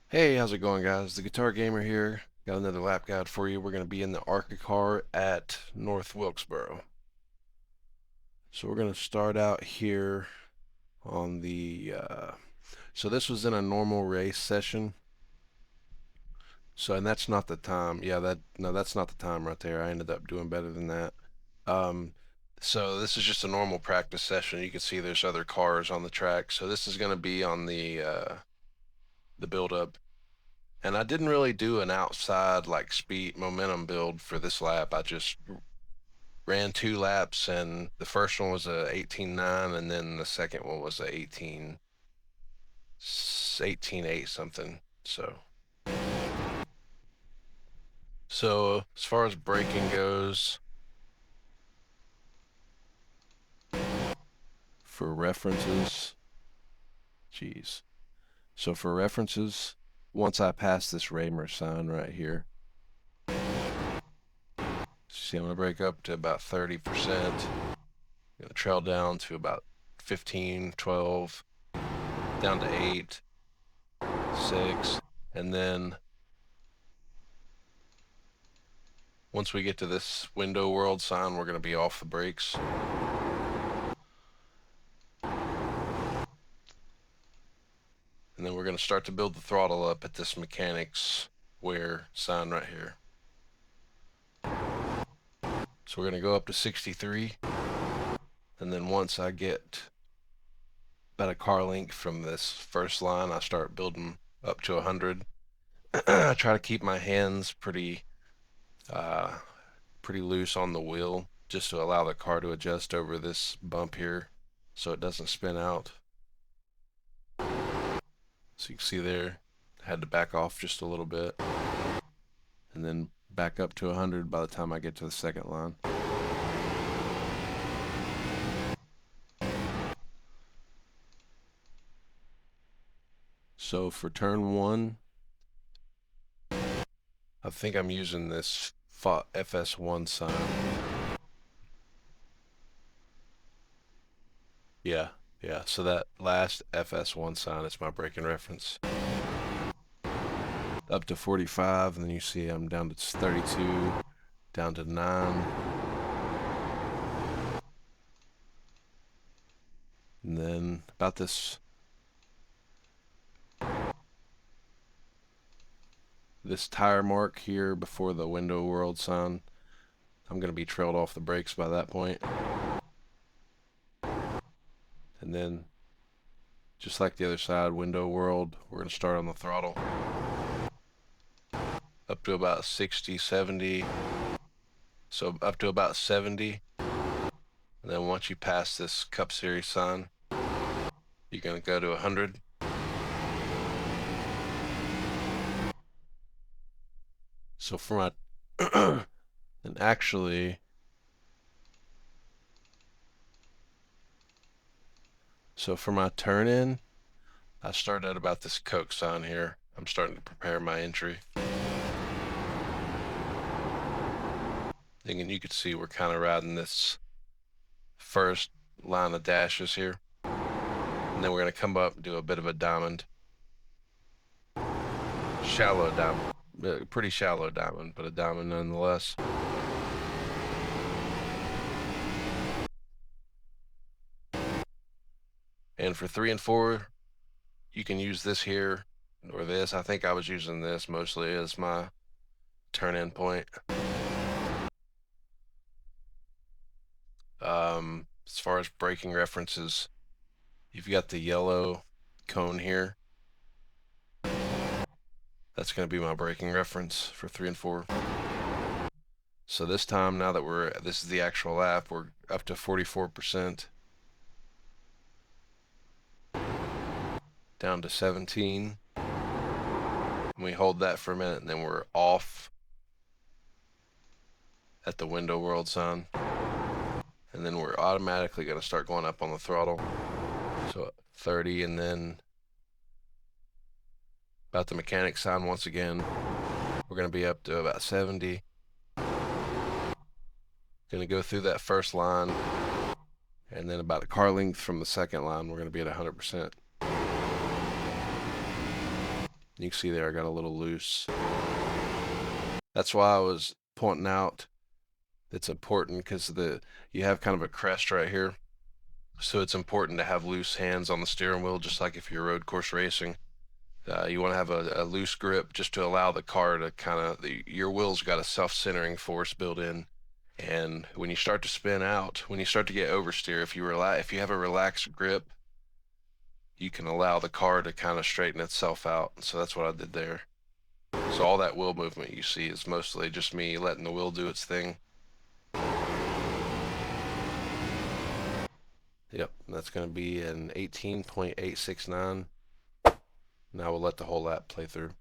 Hey, how's it going, guys? The Guitar Gamer here. Got another lap guide for you. We're going to be in the ARCA car at North Wilkesboro. So we're going to start out here on so this was in a normal race session. So, and that's not the time. Yeah, no, that's not the time right there. I ended up doing better than that. Um, so this is just a normal practice session. You can see there's other cars on the track. So this is going to be on the build up. And I didn't really do an outside like speed momentum build for this lap. I just ran 2 laps, and the first one was a 18.9, and then the second one was a 18.8 something. So as far as braking goes, for references, geez. So for references, once I pass this Raymer sign right here, see I'm gonna brake up to about 30%. Gonna trail down to about 15, 12, down to 8, 6, and then once we get to this window world sign, we're going to be off the brakes. And then we're going to start to build the throttle up at this mechanics wear sign right here. So we're going to go up to 63. And then once I get about a car length from this first line, I start building up to 100. I try to keep my hands uh, pretty loose on the wheel just to allow the car to adjust over this bump here so it doesn't spin out. So you can see there, I had to back off just a little bit and then back up to 100 by the time I get to the second line. So for turn 1, I think I'm using this FS1 sign. Yeah, so that last FS1 sign is my braking reference. Up to 45, and then you see I'm down to 32, down to 9. And then about this tire mark here before the window world sign, I'm going to be trailed off the brakes by that point. And then just like the other side, window world, we're going to start on the throttle up to about 60, 70. So up to about 70. And then once you pass this Cup Series sign, you're going to go to 100. So for my and actually, so for my turn in, I started at about this Coke sign here. I'm starting to prepare my entry. And you can see we're kind of riding this first line of dashes here. And then we're going to come up and do a bit of a diamond. Shallow diamond. Pretty shallow diamond, but a diamond nonetheless. And for 3 and 4, you can use this here or this. I think I was using this mostly as my turn-in point. As far as braking references, you've got the yellow cone here. That's going to be my braking reference for 3 and 4. So this time, now that this is the actual lap, we're up to 44%. Down to 17. And we hold that for a minute, and then we're off at the window world sign. And then we're automatically going to start going up on the throttle. So 30, and then about the mechanic sign once again, we're going to be up to about 70. Going to go through that first line, and then about a car length from the second line, we're going to be at 100%. You can see there I got a little loose. That's why I was pointing out it's important because you have kind of a crest right here. So it's important to have loose hands on the steering wheel, just like if you're road course racing. You want to have a loose grip just to allow the car to kind of, your wheel's got a self-centering force built in. And when you start to spin out, when you start to get oversteer, if you have a relaxed grip, you can allow the car to kind of straighten itself out. So that's what I did there. So all that wheel movement you see is mostly just me letting the wheel do its thing. Yep, that's going to be an 18.869. Now we'll let the whole lap play through.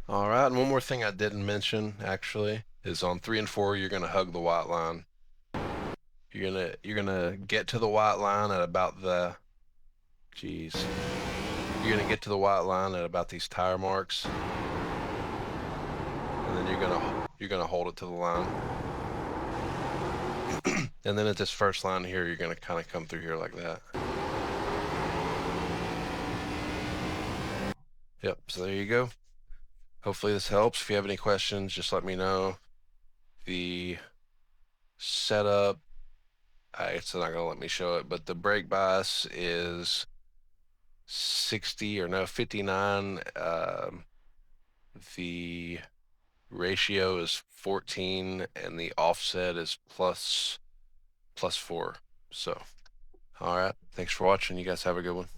All right, and one more thing I didn't mention actually is on 3 and 4 you're gonna hug the white line. You're gonna get to the white line at about the, geez, you're gonna get to the white line at about these tire marks, and then you're gonna hold it to the line, and then at this first line here you're gonna kind of come through here like that. Yep. So there you go. Hopefully this helps. If you have any questions, just let me know. The setup, it's not gonna let me show it, but the brake bias is 60 or no 59. The ratio is 14 and the offset is plus 4. So all right, thanks for watching. You guys have a good one.